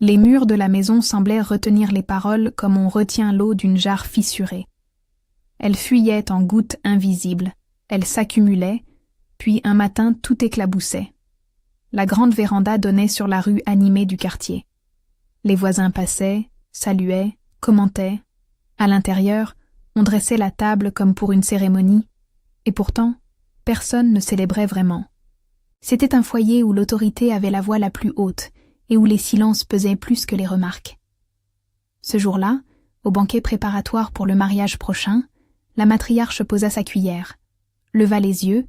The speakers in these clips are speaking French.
Les murs de la maison semblaient retenir les paroles comme on retient l'eau d'une jarre fissurée. Elles fuyaient en gouttes invisibles, elles s'accumulaient, puis un matin tout éclaboussait. La grande véranda donnait sur la rue animée du quartier. Les voisins passaient, saluaient, commentaient. À l'intérieur, on dressait la table comme pour une cérémonie, et pourtant, personne ne célébrait vraiment. C'était un foyer où l'autorité avait la voix la plus haute et où les silences pesaient plus que les remarques. Ce jour-là, au banquet préparatoire pour le mariage prochain, la matriarche posa sa cuillère, leva les yeux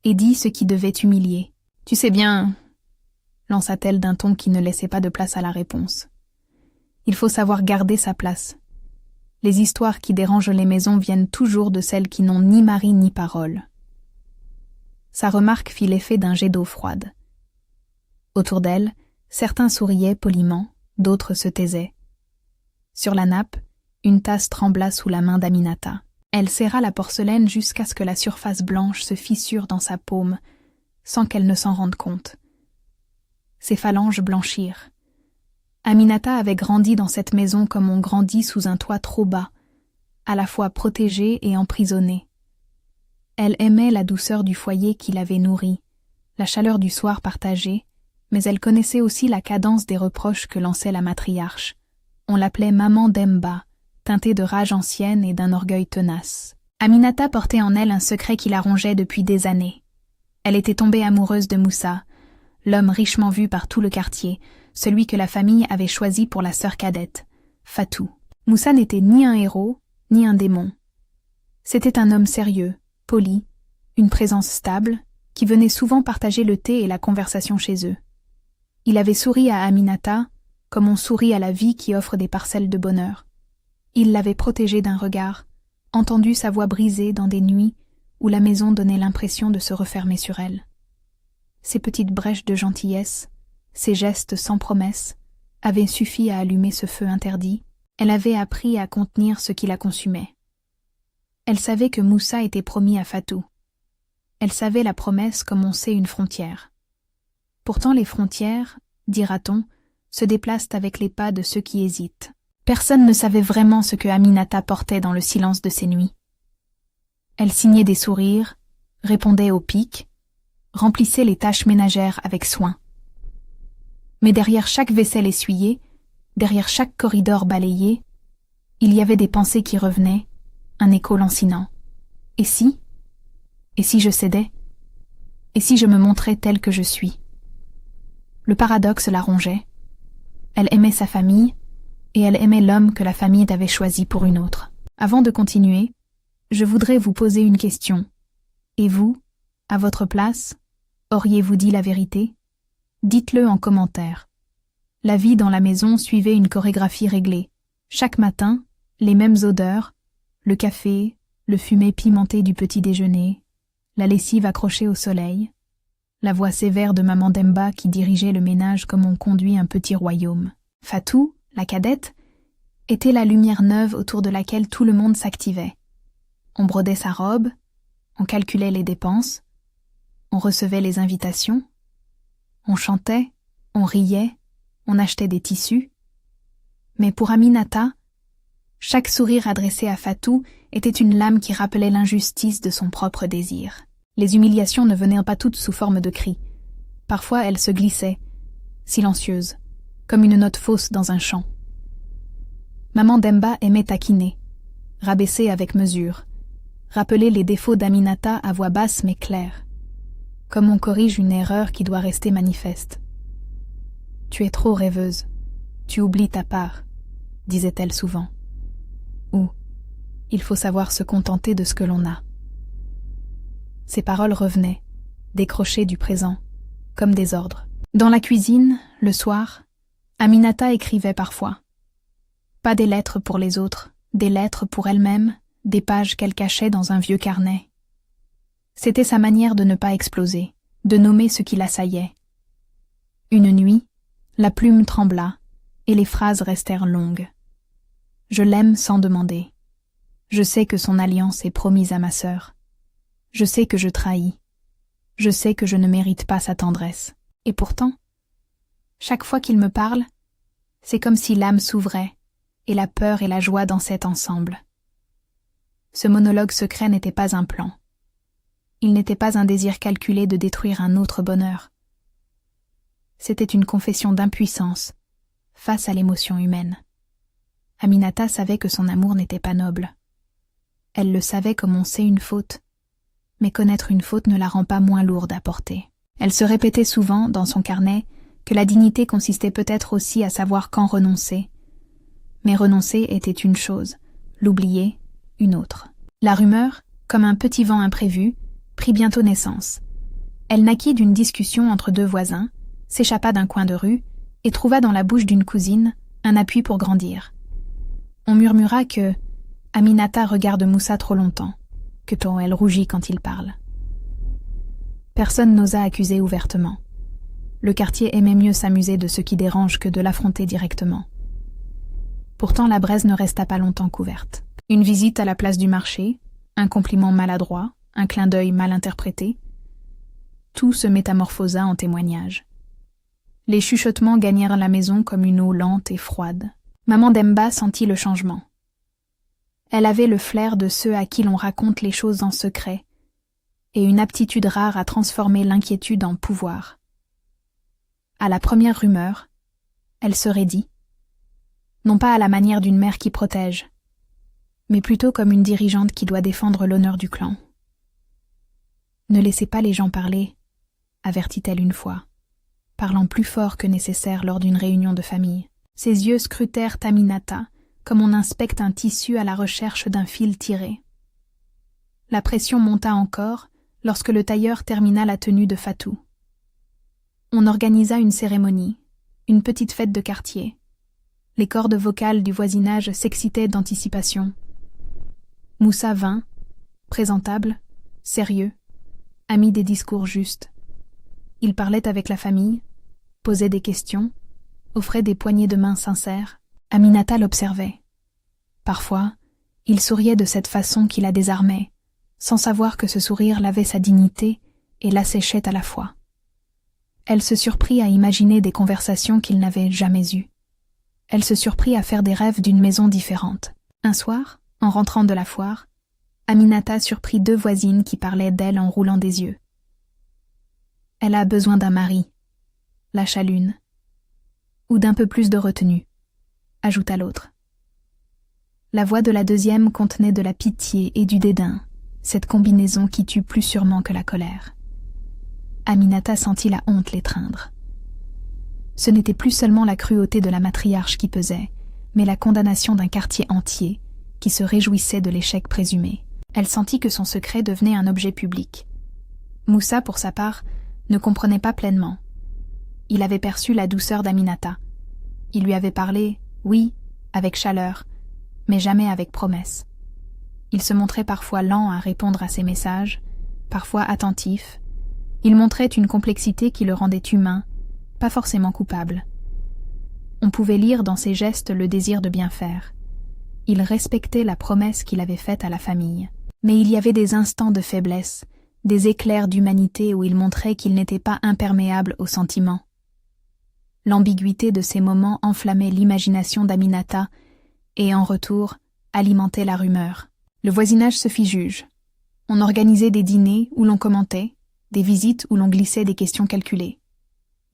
et dit ce qui devait humilier. « Tu sais bien, » lança-t-elle d'un ton qui ne laissait pas de place à la réponse. « Il faut savoir garder sa place. Les histoires qui dérangent les maisons viennent toujours de celles qui n'ont ni mari ni parole. » Sa remarque fit l'effet d'un jet d'eau froide. Autour d'elle, certains souriaient poliment, d'autres se taisaient. Sur la nappe, une tasse trembla sous la main d'Aminata. Elle serra la porcelaine jusqu'à ce que la surface blanche se fissure dans sa paume, sans qu'elle ne s'en rende compte. Ses phalanges blanchirent. Aminata avait grandi dans cette maison comme on grandit sous un toit trop bas, à la fois protégée et emprisonnée. Elle aimait la douceur du foyer qui l'avait nourrie, la chaleur du soir partagé, mais elle connaissait aussi la cadence des reproches que lançait la matriarche. On l'appelait Maman Demba, teintée de rage ancienne et d'un orgueil tenace. Aminata portait en elle un secret qui la rongeait depuis des années. Elle était tombée amoureuse de Moussa, l'homme richement vu par tout le quartier, celui que la famille avait choisi pour la sœur cadette, Fatou. Moussa n'était ni un héros, ni un démon. C'était un homme sérieux, poli, une présence stable, qui venait souvent partager le thé et la conversation chez eux. Il avait souri à Aminata, comme on sourit à la vie qui offre des parcelles de bonheur. Il l'avait protégée d'un regard, entendu sa voix brisée dans des nuits où la maison donnait l'impression de se refermer sur elle. Ses petites brèches de gentillesse, ses gestes sans promesse, avaient suffi à allumer ce feu interdit. Elle avait appris à contenir ce qui la consumait. Elle savait que Moussa était promis à Fatou. Elle savait la promesse comme on sait une frontière. Pourtant les frontières, dira-t-on, se déplacent avec les pas de ceux qui hésitent. Personne ne savait vraiment ce que Aminata portait dans le silence de ces nuits. Elle signait des sourires, répondait aux piques, remplissait les tâches ménagères avec soin. Mais derrière chaque vaisselle essuyée, derrière chaque corridor balayé, il y avait des pensées qui revenaient, un écho lancinant. Et si je cédais? Et si je me montrais telle que je suis? Le paradoxe la rongeait. Elle aimait sa famille, et elle aimait l'homme que la famille avait choisi pour une autre. Avant de continuer, je voudrais vous poser une question. Et vous, à votre place, auriez-vous dit la vérité? Dites-le en commentaire. La vie dans la maison suivait une chorégraphie réglée. Chaque matin, les mêmes odeurs, le café, le fumet pimenté du petit déjeuner, la lessive accrochée au soleil, la voix sévère de Maman Demba qui dirigeait le ménage comme on conduit un petit royaume. Fatou, la cadette, était la lumière neuve autour de laquelle tout le monde s'activait. On brodait sa robe, on calculait les dépenses, on recevait les invitations, on chantait, on riait, on achetait des tissus. Mais pour Aminata, chaque sourire adressé à Fatou était une lame qui rappelait l'injustice de son propre désir. Les humiliations ne venaient pas toutes sous forme de cris. Parfois elles se glissaient, silencieuses, comme une note fausse dans un chant. Maman Demba aimait taquiner, rabaisser avec mesure, rappeler les défauts d'Aminata à voix basse mais claire, comme on corrige une erreur qui doit rester manifeste. « Tu es trop rêveuse, tu oublies ta part », disait-elle souvent. Ou « Il faut savoir se contenter de ce que l'on a ». Ces paroles revenaient, décrochées du présent, comme des ordres. Dans la cuisine, le soir, Aminata écrivait parfois. Pas des lettres pour les autres, des lettres pour elle-même, des pages qu'elle cachait dans un vieux carnet. C'était sa manière de ne pas exploser, de nommer ce qui l'assaillait. Une nuit, la plume trembla, et les phrases restèrent longues. Je l'aime sans demander. Je sais que son alliance est promise à ma sœur. Je sais que je trahis. Je sais que je ne mérite pas sa tendresse. Et pourtant, chaque fois qu'il me parle, C'est comme si l'âme s'ouvrait, et la peur et la joie dansaient ensemble. Ce monologue secret n'était pas un plan. Il n'était pas un désir calculé de détruire un autre bonheur. C'était une confession d'impuissance face à l'émotion humaine. Aminata savait que son amour n'était pas noble. Elle le savait comme on sait une faute, mais connaître une faute ne la rend pas moins lourde à porter. Elle se répétait souvent, dans son carnet, que la dignité consistait peut-être aussi à savoir quand renoncer. Mais renoncer était une chose, l'oublier, une autre. La rumeur, comme un petit vent imprévu, prit bientôt naissance. Elle naquit d'une discussion entre deux voisins, s'échappa d'un coin de rue et trouva dans la bouche d'une cousine un appui pour grandir. On murmura que Aminata regarde Moussa trop longtemps, que elle rougit quand il parle. Personne n'osa accuser ouvertement. Le quartier aimait mieux s'amuser de ce qui dérange que de l'affronter directement. Pourtant la braise ne resta pas longtemps couverte. Une visite à la place du marché, un compliment maladroit, un clin d'œil mal interprété, tout se métamorphosa en témoignage. Les chuchotements gagnèrent la maison comme une eau lente et froide. Maman Demba sentit le changement. Elle avait le flair de ceux à qui l'on raconte les choses en secret, et une aptitude rare à transformer l'inquiétude en pouvoir. À la première rumeur, elle se raidit, non pas à la manière d'une mère qui protège, mais plutôt comme une dirigeante qui doit défendre l'honneur du clan. « Ne laissez pas les gens parler », avertit-elle une fois, parlant plus fort que nécessaire lors d'une réunion de famille. Ses yeux scrutèrent Aminata, comme on inspecte un tissu à la recherche d'un fil tiré. La pression monta encore lorsque le tailleur termina la tenue de Fatou. On organisa une cérémonie, une petite fête de quartier. Les cordes vocales du voisinage s'excitaient d'anticipation. Moussa vint, présentable, sérieux, ami des discours justes. Il parlait avec la famille, posait des questions, offrait des poignées de main sincères. Aminata l'observait. Parfois, il souriait de cette façon qui la désarmait, sans savoir que ce sourire lavait sa dignité et l'asséchait à la fois. Elle se surprit à imaginer des conversations qu'il n'avait jamais eues. Elle se surprit à faire des rêves d'une maison différente. Un soir, en rentrant de la foire, Aminata surprit deux voisines qui parlaient d'elle en roulant des yeux. « Elle a besoin d'un mari », lâcha l'une. « Ou d'un peu plus de retenue », ajouta l'autre. La voix de la deuxième contenait de la pitié et du dédain, cette combinaison qui tue plus sûrement que la colère. Aminata sentit la honte l'étreindre. Ce n'était plus seulement la cruauté de la matriarche qui pesait, mais la condamnation d'un quartier entier, qui se réjouissait de l'échec présumé. Elle sentit que son secret devenait un objet public. Moussa, pour sa part, ne comprenait pas pleinement. Il avait perçu la douceur d'Aminata. Il lui avait parlé, oui, avec chaleur, mais jamais avec promesse. Il se montrait parfois lent à répondre à ses messages, parfois attentif. Il montrait une complexité qui le rendait humain, pas forcément coupable. On pouvait lire dans ses gestes le désir de bien faire. Il respectait la promesse qu'il avait faite à la famille. Mais il y avait des instants de faiblesse, des éclairs d'humanité où il montrait qu'il n'était pas imperméable aux sentiments. L'ambiguïté de ces moments enflammait l'imagination d'Aminata et, en retour, alimentait la rumeur. Le voisinage se fit juge. On organisait des dîners où l'on commentait, des visites où l'on glissait des questions calculées.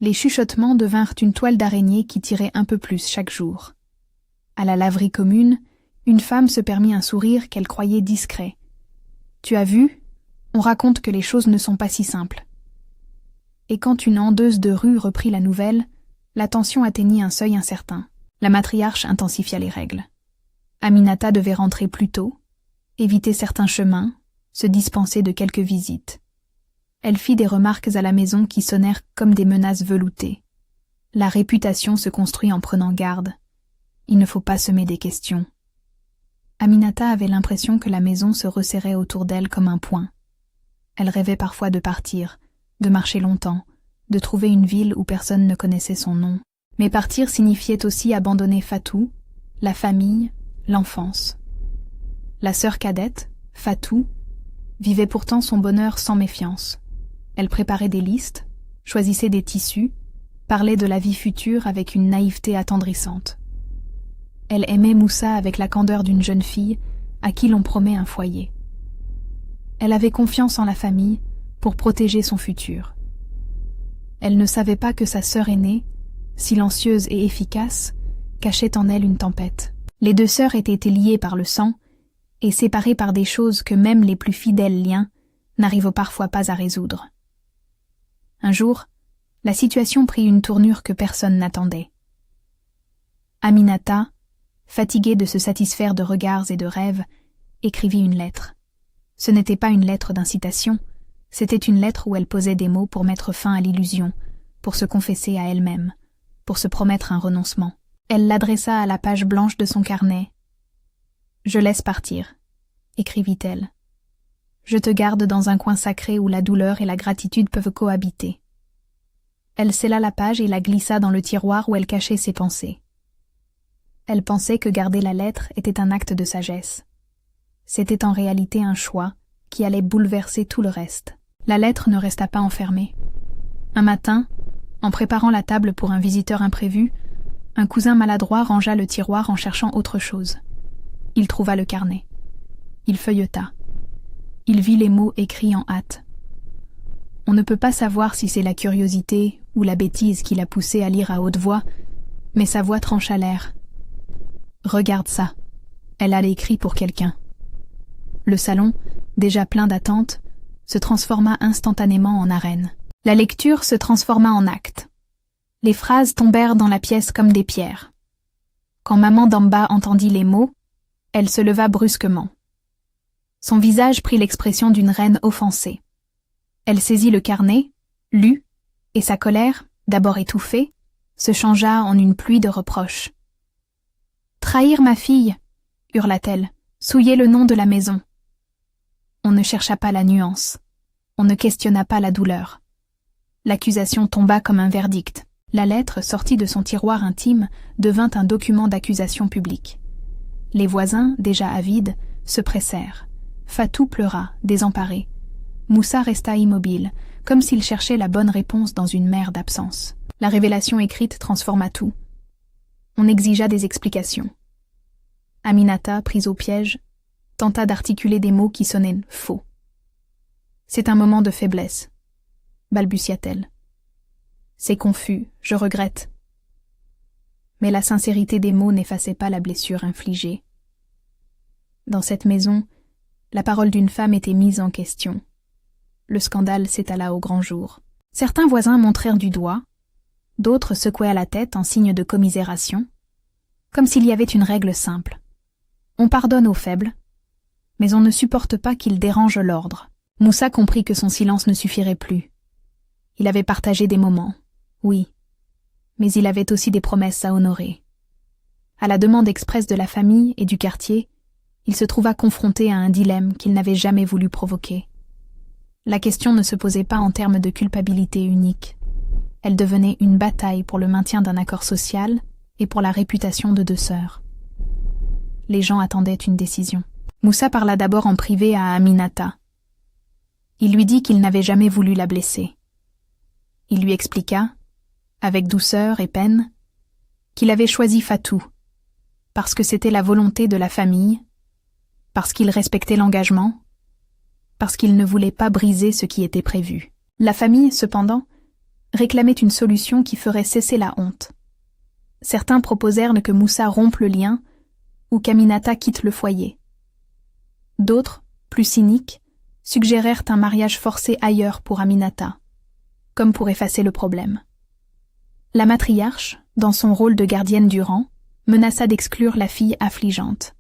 Les chuchotements devinrent une toile d'araignée qui tirait un peu plus chaque jour. À la laverie commune, une femme se permit un sourire qu'elle croyait discret. « Tu as vu ? On raconte que les choses ne sont pas si simples. » Et quand une hendeuse de rue reprit la nouvelle, la tension atteignit un seuil incertain. La matriarche intensifia les règles. Aminata devait rentrer plus tôt, éviter certains chemins, se dispenser de quelques visites. Elle fit des remarques à la maison qui sonnèrent comme des menaces veloutées. La réputation se construit en prenant garde. Il ne faut pas semer des questions. Aminata avait l'impression que la maison se resserrait autour d'elle comme un poing. Elle rêvait parfois de partir, de marcher longtemps, de trouver une ville où personne ne connaissait son nom. Mais partir signifiait aussi abandonner Fatou, la famille, l'enfance. La sœur cadette, Fatou, vivait pourtant son bonheur sans méfiance. Elle préparait des listes, choisissait des tissus, parlait de la vie future avec une naïveté attendrissante. Elle aimait Moussa avec la candeur d'une jeune fille à qui l'on promet un foyer. Elle avait confiance en la famille pour protéger son futur. Elle ne savait pas que sa sœur aînée, silencieuse et efficace, cachait en elle une tempête. Les deux sœurs étaient liées par le sang et séparées par des choses que même les plus fidèles liens n'arrivent parfois pas à résoudre. Un jour, la situation prit une tournure que personne n'attendait. Aminata, fatiguée de se satisfaire de regards et de rêves, écrivit une lettre. Ce n'était pas une lettre d'incitation, c'était une lettre où elle posait des mots pour mettre fin à l'illusion, pour se confesser à elle-même, pour se promettre un renoncement. Elle l'adressa à la page blanche de son carnet. « Je laisse partir », écrivit-elle. « Je te garde dans un coin sacré où la douleur et la gratitude peuvent cohabiter. » Elle scella la page et la glissa dans le tiroir où elle cachait ses pensées. Elle pensait que garder la lettre était un acte de sagesse. C'était en réalité un choix qui allait bouleverser tout le reste. La lettre ne resta pas enfermée. Un matin, en préparant la table pour un visiteur imprévu, un cousin maladroit rangea le tiroir en cherchant autre chose. Il trouva le carnet. Il feuilleta. Il vit les mots écrits en hâte. On ne peut pas savoir si c'est la curiosité ou la bêtise qui l'a poussé à lire à haute voix, mais sa voix trancha l'air. « Regarde ça. Elle a écrit pour quelqu'un. » Le salon, déjà plein d'attentes, se transforma instantanément en arène. La lecture se transforma en acte. Les phrases tombèrent dans la pièce comme des pierres. Quand maman d'en bas entendit les mots, elle se leva brusquement. Son visage prit l'expression d'une reine offensée. Elle saisit le carnet, lut, et sa colère, d'abord étouffée, se changea en une pluie de reproches. « Trahir ma fille !» hurla-t-elle. « Souiller le nom de la maison !» On ne chercha pas la nuance. On ne questionna pas la douleur. L'accusation tomba comme un verdict. La lettre, sortie de son tiroir intime, devint un document d'accusation publique. Les voisins, déjà avides, se pressèrent. Fatou pleura, désemparé. Moussa resta immobile, comme s'il cherchait la bonne réponse dans une mer d'absence. La révélation écrite transforma tout. On exigea des explications. Aminata, prise au piège, tenta d'articuler des mots qui sonnaient faux. « C'est un moment de faiblesse », balbutia-t-elle. « C'est confus, je regrette. » Mais la sincérité des mots n'effaçait pas la blessure infligée. Dans cette maison, la parole d'une femme était mise en question. Le scandale s'étala au grand jour. Certains voisins montrèrent du doigt, d'autres secouaient la tête en signe de commisération, comme s'il y avait une règle simple. On pardonne aux faibles, mais on ne supporte pas qu'ils dérangent l'ordre. Moussa comprit que son silence ne suffirait plus. Il avait partagé des moments, oui, mais il avait aussi des promesses à honorer. À la demande expresse de la famille et du quartier, il se trouva confronté à un dilemme qu'il n'avait jamais voulu provoquer. La question ne se posait pas en termes de culpabilité unique. Elle devenait une bataille pour le maintien d'un accord social et pour la réputation de deux sœurs. Les gens attendaient une décision. Moussa parla d'abord en privé à Aminata. Il lui dit qu'il n'avait jamais voulu la blesser. Il lui expliqua, avec douceur et peine, qu'il avait choisi Fatou, parce que c'était la volonté de la famille, parce qu'il respectait l'engagement, parce qu'il ne voulait pas briser ce qui était prévu. La famille, cependant, réclamait une solution qui ferait cesser la honte. Certains proposèrent que Moussa rompe le lien ou qu'Aminata quitte le foyer. D'autres, plus cyniques, suggérèrent un mariage forcé ailleurs pour Aminata, comme pour effacer le problème. La matriarche, dans son rôle de gardienne du rang, menaça d'exclure la fille affligeante.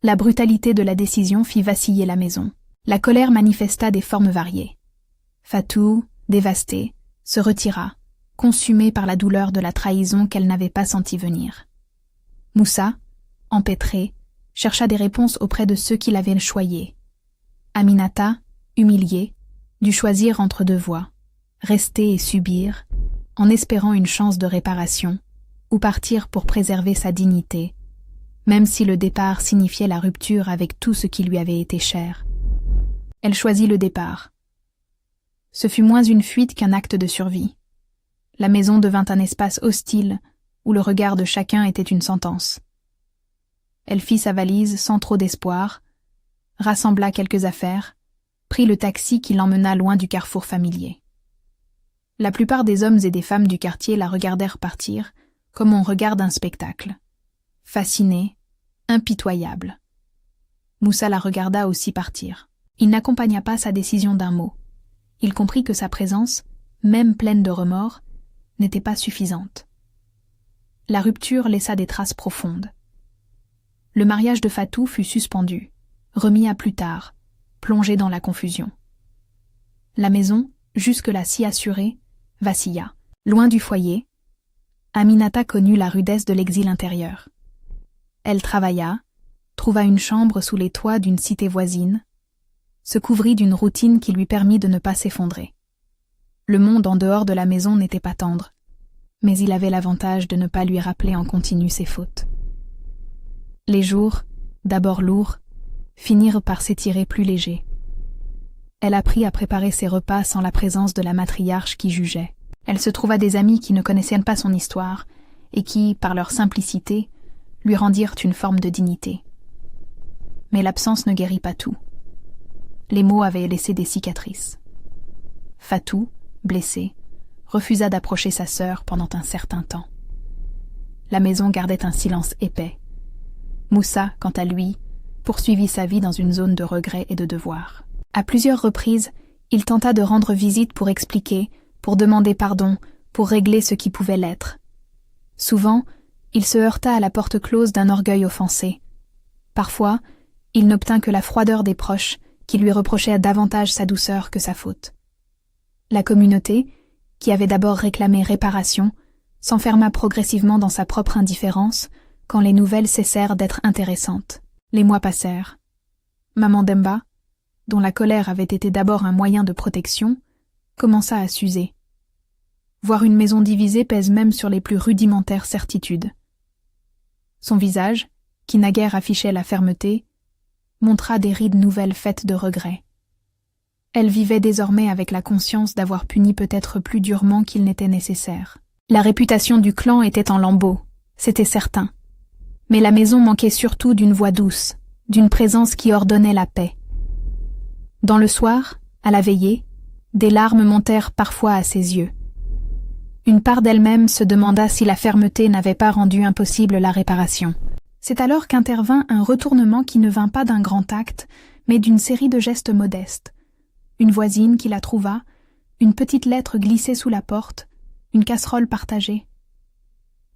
La brutalité de la décision fit vaciller la maison. La colère manifesta des formes variées. Fatou, dévastée, se retira, consumée par la douleur de la trahison qu'elle n'avait pas senti venir. Moussa, empêtré, chercha des réponses auprès de ceux qui l'avaient choyé. Aminata, humiliée, dut choisir entre deux voies, rester et subir, en espérant une chance de réparation, ou partir pour préserver sa dignité, même si le départ signifiait la rupture avec tout ce qui lui avait été cher. Elle choisit le départ. Ce fut moins une fuite qu'un acte de survie. La maison devint un espace hostile, où le regard de chacun était une sentence. Elle fit sa valise sans trop d'espoir, rassembla quelques affaires, prit le taxi qui l'emmena loin du carrefour familier. La plupart des hommes et des femmes du quartier la regardèrent partir, comme on regarde un spectacle. Fasciné, impitoyable. Moussa la regarda aussi partir. Il n'accompagna pas sa décision d'un mot. Il comprit que sa présence, même pleine de remords, n'était pas suffisante. La rupture laissa des traces profondes. Le mariage de Fatou fut suspendu, remis à plus tard, plongé dans la confusion. La maison, jusque-là si assurée, vacilla. Loin du foyer, Aminata connut la rudesse de l'exil intérieur. Elle travailla, trouva une chambre sous les toits d'une cité voisine, se couvrit d'une routine qui lui permit de ne pas s'effondrer. Le monde en dehors de la maison n'était pas tendre, mais il avait l'avantage de ne pas lui rappeler en continu ses fautes. Les jours, d'abord lourds, finirent par s'étirer plus légers. Elle apprit à préparer ses repas sans la présence de la matriarche qui jugeait. Elle se trouva des amis qui ne connaissaient pas son histoire et qui, par leur simplicité, lui rendirent une forme de dignité. Mais l'absence ne guérit pas tout. Les mots avaient laissé des cicatrices. Fatou, blessée, refusa d'approcher sa sœur pendant un certain temps. La maison gardait un silence épais. Moussa, quant à lui, poursuivit sa vie dans une zone de regret et de devoir. À plusieurs reprises, il tenta de rendre visite pour expliquer, pour demander pardon, pour régler ce qui pouvait l'être. Souvent, il se heurta à la porte close d'un orgueil offensé. Parfois, il n'obtint que la froideur des proches, qui lui reprochaient davantage sa douceur que sa faute. La communauté, qui avait d'abord réclamé réparation, s'enferma progressivement dans sa propre indifférence quand les nouvelles cessèrent d'être intéressantes. Les mois passèrent. Maman Demba, dont la colère avait été d'abord un moyen de protection, commença à s'user. Voir une maison divisée pèse même sur les plus rudimentaires certitudes. Son visage, qui naguère affichait la fermeté, montra des rides nouvelles faites de regrets. Elle vivait désormais avec la conscience d'avoir puni peut-être plus durement qu'il n'était nécessaire. La réputation du clan était en lambeaux, c'était certain. Mais la maison manquait surtout d'une voix douce, d'une présence qui ordonnait la paix. Dans le soir, à la veillée, des larmes montèrent parfois à ses yeux. Une part d'elle-même se demanda si la fermeté n'avait pas rendu impossible la réparation. C'est alors qu'intervint un retournement qui ne vint pas d'un grand acte, mais d'une série de gestes modestes. Une voisine qui la trouva, une petite lettre glissée sous la porte, une casserole partagée.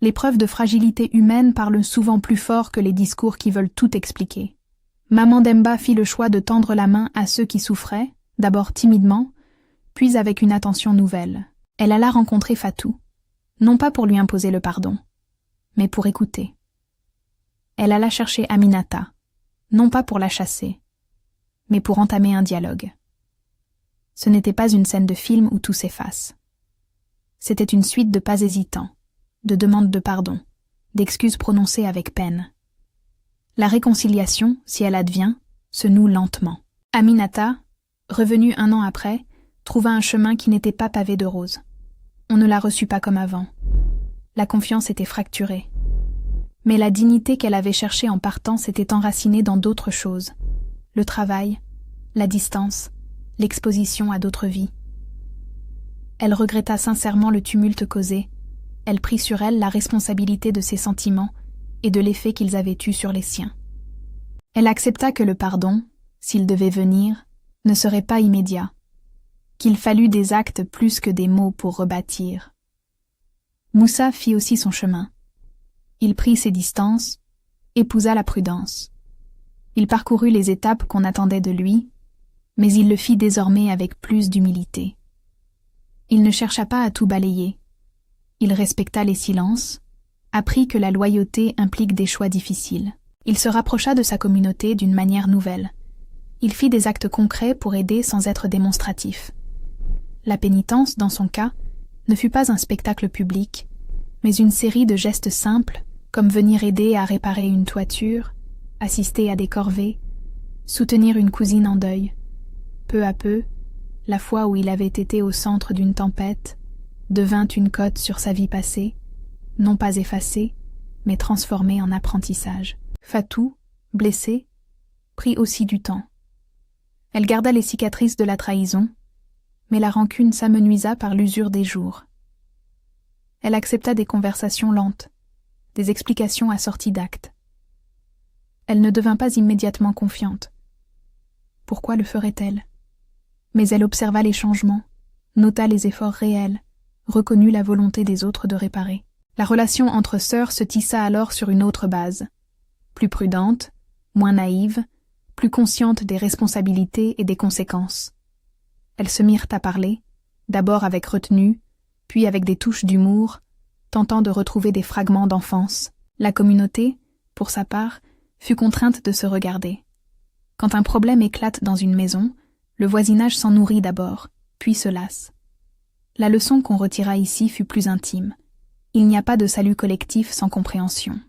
Les preuves de fragilité humaine parlent souvent plus fort que les discours qui veulent tout expliquer. Maman Demba fit le choix de tendre la main à ceux qui souffraient, d'abord timidement, puis avec une attention nouvelle. Elle alla rencontrer Fatou, non pas pour lui imposer le pardon, mais pour écouter. Elle alla chercher Aminata, non pas pour la chasser, mais pour entamer un dialogue. Ce n'était pas une scène de film où tout s'efface. C'était une suite de pas hésitants, de demandes de pardon, d'excuses prononcées avec peine. La réconciliation, si elle advient, se noue lentement. Aminata, revenue 1 an après, trouva un chemin qui n'était pas pavé de roses. On ne la reçut pas comme avant. La confiance était fracturée. Mais la dignité qu'elle avait cherchée en partant s'était enracinée dans d'autres choses. Le travail, la distance, l'exposition à d'autres vies. Elle regretta sincèrement le tumulte causé. Elle prit sur elle la responsabilité de ses sentiments et de l'effet qu'ils avaient eu sur les siens. Elle accepta que le pardon, s'il devait venir, ne serait pas immédiat, qu'il fallut des actes plus que des mots pour rebâtir. Moussa fit aussi son chemin. Il prit ses distances, épousa la prudence. Il parcourut les étapes qu'on attendait de lui, mais il le fit désormais avec plus d'humilité. Il ne chercha pas à tout balayer. Il respecta les silences, apprit que la loyauté implique des choix difficiles. Il se rapprocha de sa communauté d'une manière nouvelle. Il fit des actes concrets pour aider sans être démonstratif. La pénitence, dans son cas, ne fut pas un spectacle public, mais une série de gestes simples, comme venir aider à réparer une toiture, assister à des corvées, soutenir une cousine en deuil. Peu à peu, la fois où il avait été au centre d'une tempête, devint une cote sur sa vie passée, non pas effacée, mais transformée en apprentissage. Fatou, blessée, prit aussi du temps. Elle garda les cicatrices de la trahison, mais la rancune s'amenuisa par l'usure des jours. Elle accepta des conversations lentes, des explications assorties d'actes. Elle ne devint pas immédiatement confiante. Pourquoi le ferait-elle? Mais elle observa les changements, nota les efforts réels, reconnut la volonté des autres de réparer. La relation entre sœurs se tissa alors sur une autre base, plus prudente, moins naïve, plus consciente des responsabilités et des conséquences. Elles se mirent à parler, d'abord avec retenue, puis avec des touches d'humour, tentant de retrouver des fragments d'enfance. La communauté, pour sa part, fut contrainte de se regarder. Quand un problème éclate dans une maison, le voisinage s'en nourrit d'abord, puis se lasse. La leçon qu'on retira ici fut plus intime. Il n'y a pas de salut collectif sans compréhension.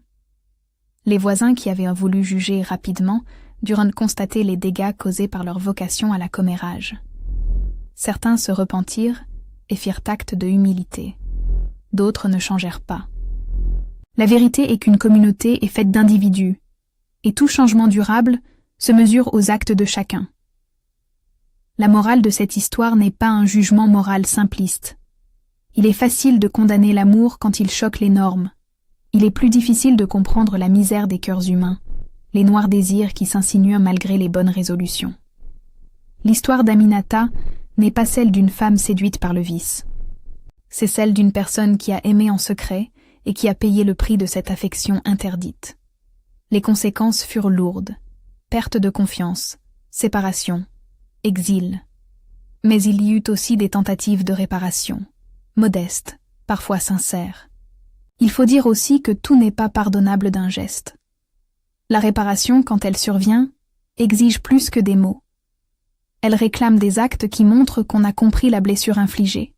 Les voisins qui avaient voulu juger rapidement durent constater les dégâts causés par leur vocation à la commérage. Certains se repentirent et firent acte de humilité. D'autres ne changèrent pas. La vérité est qu'une communauté est faite d'individus, et tout changement durable se mesure aux actes de chacun. La morale de cette histoire n'est pas un jugement moral simpliste. Il est facile de condamner l'amour quand il choque les normes. Il est plus difficile de comprendre la misère des cœurs humains, les noirs désirs qui s'insinuent malgré les bonnes résolutions. L'histoire d'Aminata n'est pas celle d'une femme séduite par le vice. C'est celle d'une personne qui a aimé en secret et qui a payé le prix de cette affection interdite. Les conséquences furent lourdes. Perte de confiance, séparation, exil. Mais il y eut aussi des tentatives de réparation, modestes, parfois sincères. Il faut dire aussi que tout n'est pas pardonnable d'un geste. La réparation, quand elle survient, exige plus que des mots. Elle réclame des actes qui montrent qu'on a compris la blessure infligée.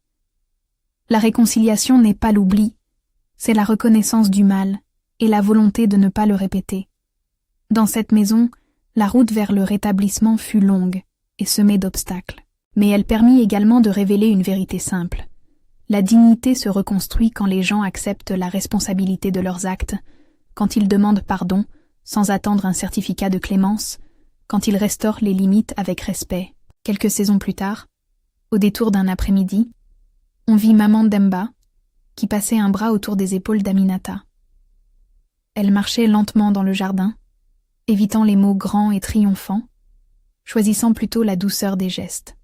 La réconciliation n'est pas l'oubli, c'est la reconnaissance du mal et la volonté de ne pas le répéter. Dans cette maison, la route vers le rétablissement fut longue et semée d'obstacles. Mais elle permit également de révéler une vérité simple. La dignité se reconstruit quand les gens acceptent la responsabilité de leurs actes, quand ils demandent pardon sans attendre un certificat de clémence, quand ils restaurent les limites avec respect. Quelques saisons plus tard, au détour d'un après-midi, on vit Maman Demba, qui passait un bras autour des épaules d'Aminata. Elle marchait lentement dans le jardin, évitant les mots grands et triomphants, choisissant plutôt la douceur des gestes.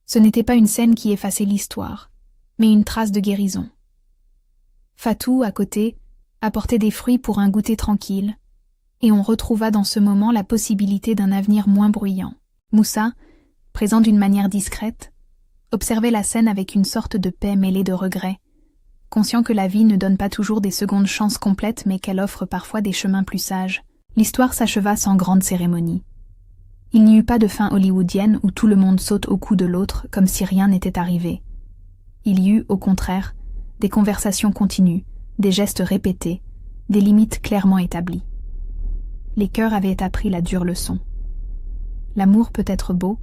Ce n'était pas une scène qui effaçait l'histoire, mais une trace de guérison. Fatou, à côté, apportait des fruits pour un goûter tranquille, et on retrouva dans ce moment la possibilité d'un avenir moins bruyant. Moussa, présent d'une manière discrète, observait la scène avec une sorte de paix mêlée de regret, conscient que la vie ne donne pas toujours des secondes chances complètes mais qu'elle offre parfois des chemins plus sages. L'histoire s'acheva sans grande cérémonie. Il n'y eut pas de fin hollywoodienne où tout le monde saute au cou de l'autre comme si rien n'était arrivé. Il y eut, au contraire, des conversations continues, des gestes répétés, des limites clairement établies. Les cœurs avaient appris la dure leçon. L'amour peut être beau,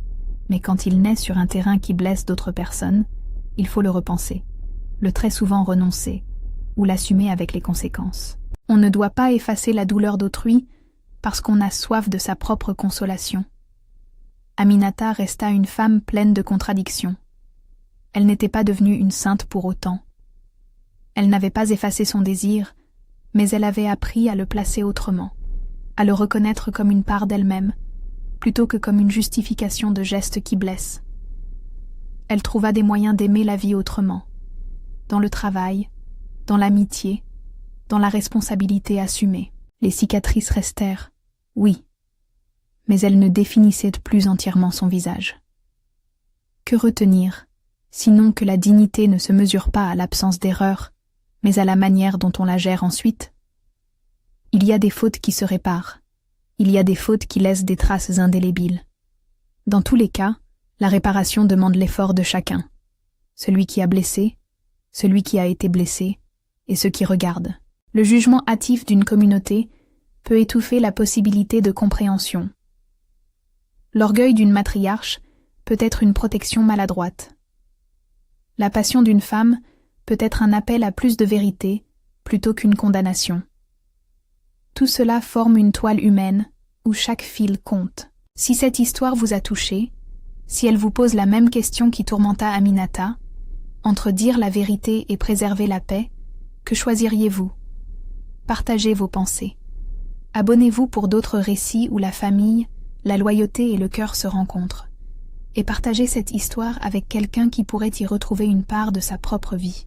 mais quand il naît sur un terrain qui blesse d'autres personnes, il faut le repenser, le très souvent renoncer, ou l'assumer avec les conséquences. On ne doit pas effacer la douleur d'autrui parce qu'on a soif de sa propre consolation. Aminata resta une femme pleine de contradictions. Elle n'était pas devenue une sainte pour autant. Elle n'avait pas effacé son désir, mais elle avait appris à le placer autrement, à le reconnaître comme une part d'elle-même, plutôt que comme une justification de gestes qui blessent. Elle trouva des moyens d'aimer la vie autrement, dans le travail, dans l'amitié, dans la responsabilité assumée. Les cicatrices restèrent, oui, mais elles ne définissaient plus entièrement son visage. Que retenir, sinon que la dignité ne se mesure pas à l'absence d'erreur, mais à la manière dont on la gère ensuite? Il y a des fautes qui se réparent, il y a des fautes qui laissent des traces indélébiles. Dans tous les cas, la réparation demande l'effort de chacun, celui qui a blessé, celui qui a été blessé, et ceux qui regardent. Le jugement hâtif d'une communauté peut étouffer la possibilité de compréhension. L'orgueil d'une matriarche peut être une protection maladroite. La passion d'une femme peut être un appel à plus de vérité plutôt qu'une condamnation. Tout cela forme une toile humaine où chaque fil compte. Si cette histoire vous a touché, si elle vous pose la même question qui tourmenta Aminata, entre dire la vérité et préserver la paix, que choisiriez-vous? Partagez vos pensées. Abonnez-vous pour d'autres récits où la famille, la loyauté et le cœur se rencontrent. Et partagez cette histoire avec quelqu'un qui pourrait y retrouver une part de sa propre vie.